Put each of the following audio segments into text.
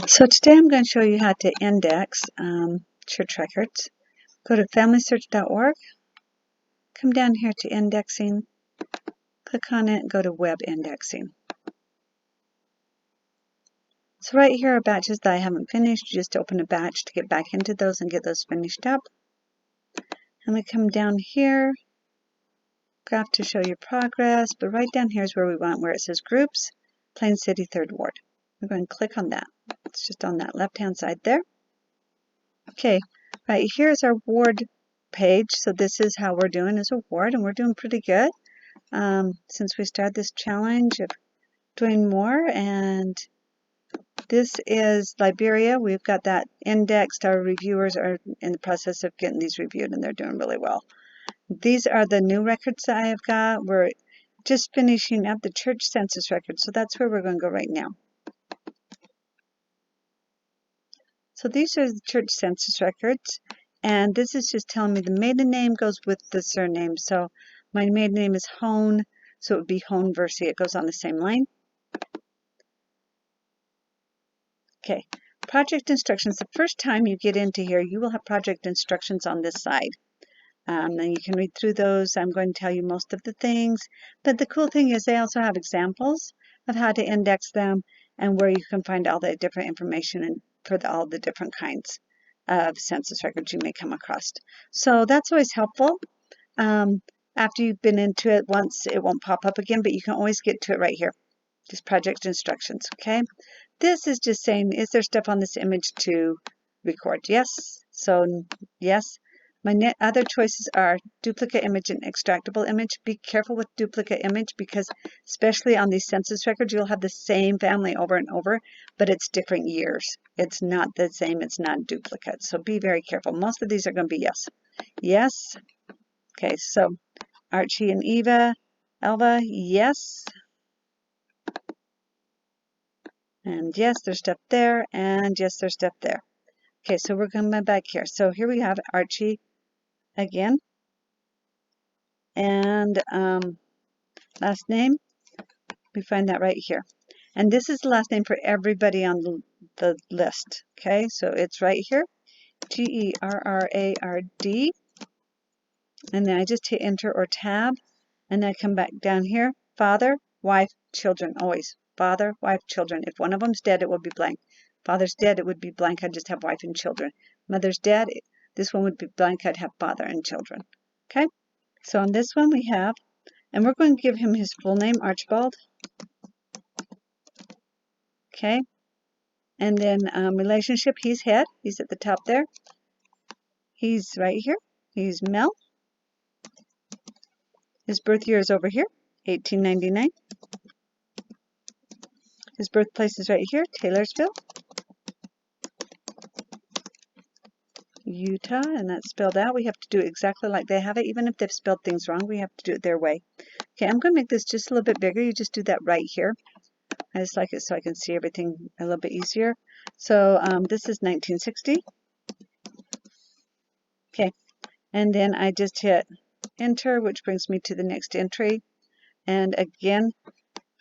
So today I'm going to show you how to index church records. Go to FamilySearch.org, come down here to indexing, click on it, and go to web indexing. So right here are batches that I haven't finished. You just open a batch to get back into those and get those finished up. And we come down here, graph to show your progress, but right down here is where we want, where it says groups, Plain City 3rd Ward. We're going to click on that. It's just on that left-hand side there. Okay, right here is our ward page. So this is how we're doing as a ward, and we're doing pretty good since we started this challenge of doing more. And this is Liberia. We've got that indexed. Our reviewers are in the process of getting these reviewed, and they're doing really well. These are the new records that I have got. We're just finishing up the church census records, so that's where we're going to go right now. So these are the church census records, and this is just telling me the maiden name goes with the surname. So my maiden name is Hone, so it would be Hone Versi. It goes on the same line. Okay, project instructions. The first time you get into here, you will have project instructions on this side. And you can read through those. I'm going to tell you most of the things, but the cool thing is they also have examples of how to index them and where you can find all the different information and for all the different kinds of census records you may come across. So that's always helpful. After you've been into it once, it won't pop up again, but you can always get to it right here. Just project instructions, okay? This is just saying, is there stuff on this image to record? Yes. So yes. My other choices are duplicate image and extractable image. Be careful with duplicate image because especially on these census records, you'll have the same family over and over, but it's different years. It's not the same. It's not duplicate. So be very careful. Most of these are going to be yes. Yes. Okay, so Archie and Elva, yes. And yes, there's stuff there. And yes, there's stuff there. Okay, so we're coming back here. So here we have Archie again. And last name, we find that right here. And this is the last name for everybody on the list. Okay, so it's right here, Gerrard. And then I just hit enter or tab, and then I come back down here, father, wife, children, always. Father, wife, children. If one of them's dead, it will be blank. Father's dead, it would be blank. I'd just have wife and children. Mother's dead, this one would be blank. I'd have father and children. Okay, so on this one we have, and we're going to give him his full name, Archibald. Okay, and then relationship, he's head. He's at the top there. He's right here. He's Mel. His birth year is over here, 1899. His birthplace is right here, Taylorsville, Utah, and that's spelled out. We have to do it exactly like they have it. Even if they've spelled things wrong, we have to do it their way. Okay, I'm going to make this just a little bit bigger. You just do that right here. I just like it so I can see everything a little bit easier. So this is 1960. Okay, and then I just hit enter, which brings me to the next entry. And again,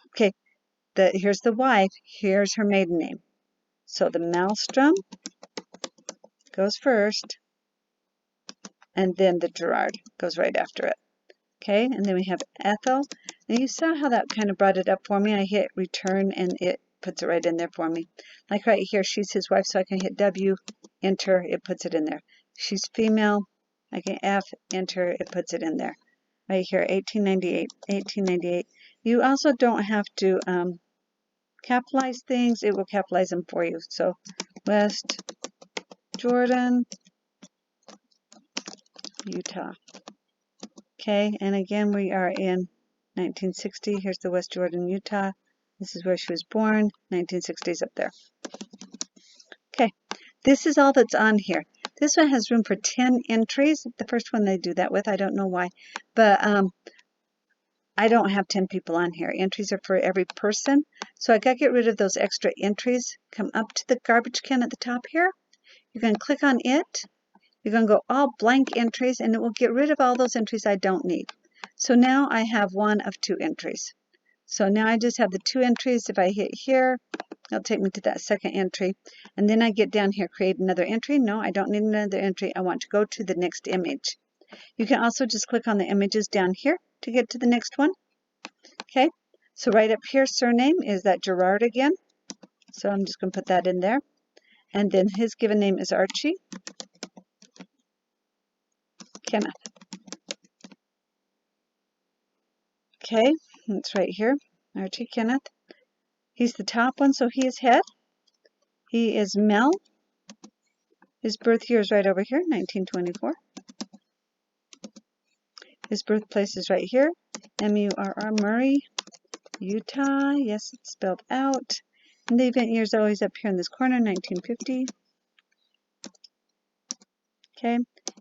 okay, here's the wife. Here's her maiden name. So the Maelstrom goes first, and then the Gerrard goes right after it. Okay, and then we have Ethel. And you saw how that kind of brought it up for me. I hit return, and it puts it right in there for me. Like right here, she's his wife, so I can hit W, enter, it puts it in there. She's female, I can F, enter, it puts it in there. Right here, 1898, 1898. You also don't have to capitalize things. It will capitalize them for you. So West Jordan, Utah. Okay, and again, we are in 1960. Here's the West Jordan, Utah. This is where she was born. 1960s up there. Okay, this is all that's on here. This one has room for 10 entries. The first one they do that with, I don't know why, but I don't have 10 people on here. Entries are for every person. So I got to get rid of those extra entries. Come up to the garbage can at the top here. You're going to click on it. You're going to go all blank entries, and it will get rid of all those entries I don't need. So now I have one of 2 entries. So now I just have the 2 entries. If I hit here, It'll take me to that second entry. And then I get down here, create another entry. No, I don't need another entry. I want to go to the next image. You can also just click on the images down here to get to the next one. Okay, so right up here, surname is that Gerard again. So I'm just going to put that in there. And then his given name is Archie Kenneth. Okay, that's right here, Archie Kenneth. He's the top one, so he is head. He is Mel. His birth year is right over here, 1924. His birthplace is right here, M-U-R-R, Murray, Utah. Yes, it's spelled out. And the event year is always up here in this corner, 1950. Okay,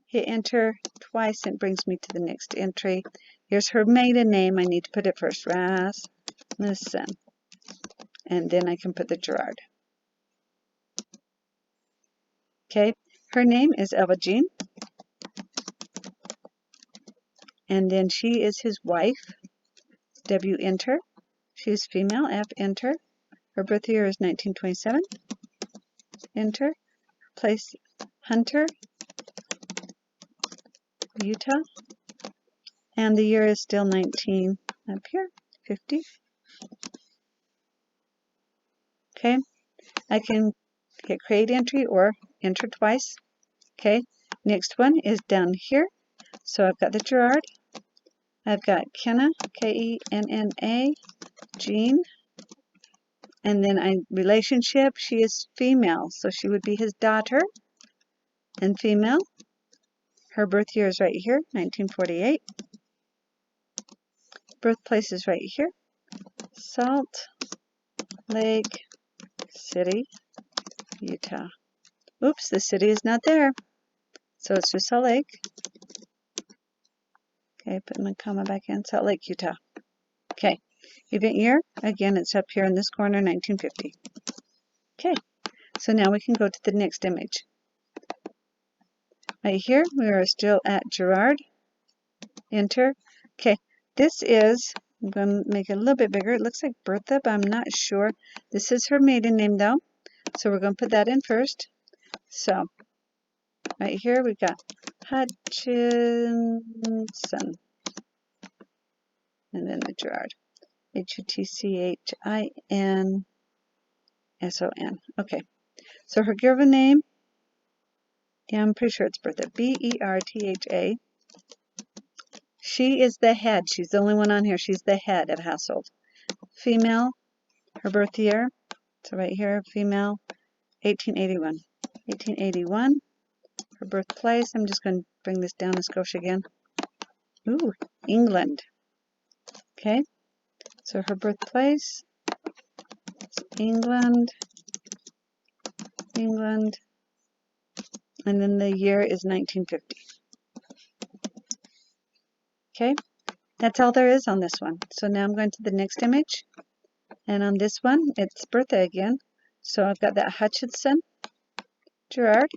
hit enter twice and it brings me to the next entry. Here's her maiden name. I need to put it first, Rasmussen. And then I can put the Gerard. Okay, her name is Eva Jean. And then she is his wife. W, enter. She is female, F, enter. Her birth year is 1927. Enter. Place, Hunter, Utah. And the year is still 19 up here, 50. Okay, I can hit create entry or enter twice. Okay, next one is down here. So I've got the Gerard. I've got Kenna, K-E-N-N-A, Jean. And then relationship, she is female, so she would be his daughter and female. Her birth year is right here, 1948. Birthplace is right here, Salt Lake City, Utah. Oops, the city is not there, so it's just Salt Lake. Okay, put my comma back in, Salt Lake, Utah. Okay, event year, again, it's up here in this corner, 1950. Okay, so now we can go to the next image. Right here, we are still at Gerard. Enter. Okay, this is, I'm going to make it a little bit bigger. It looks like Bertha, but I'm not sure. This is her maiden name, though, so we're going to put that in first. So, right here, we've got Hutchinson. And then the Gerard. H-U-T-C-H-I-N-S-O-N. Okay, so her given name, yeah, I'm pretty sure it's Bertha. B-E-R-T-H-A. She is the head. She's the only one on here. She's the head of household. Female, her birth year. So right here, female, 1881. 1881. Her birthplace. I'm just going to bring this down a skosh again. Ooh, England. Okay. So her birthplace is England. England. And then the year is 1950. Okay, that's all there is on this one. So now I'm going to the next image. And on this one, it's Bertha again. So I've got that Hutchinson, Gerard.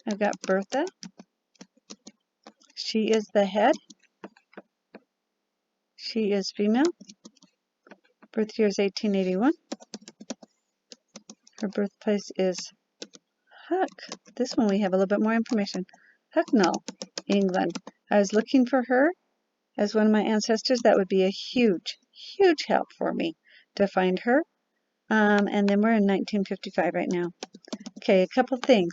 I've got Bertha. She is the head. She is female. Birth year is 1881. Her birthplace is Huck. This one we have a little bit more information. Hucknall, England. I was looking for her as one of my ancestors. That would be a huge, huge help for me to find her. And then we're in 1955 right now. Okay, a couple things.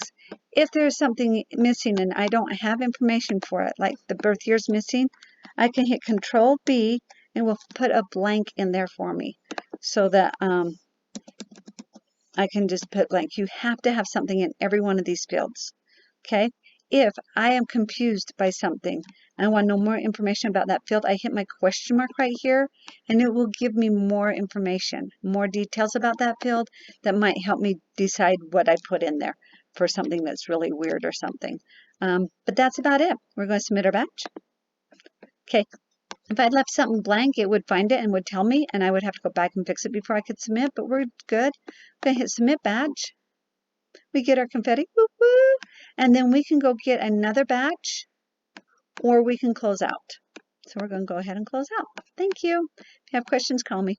If there's something missing and I don't have information for it, like the birth year's missing, I can hit Control B and we'll put a blank in there for me so that I can just put blank. You have to have something in every one of these fields. Okay? If I am confused by something, I want to know more information about that field, I hit my question mark right here, and it will give me more information, more details about that field that might help me decide what I put in there for something that's really weird or something. But that's about it. We're going to submit our batch. Okay. If I'd left something blank, it would find it and would tell me, and I would have to go back and fix it before I could submit, but we're good. I'm going to hit Submit Batch. We get our confetti, woo woo, and then we can go get another batch, or we can close out. So we're going to go ahead and close out. Thank you. If you have questions, call me.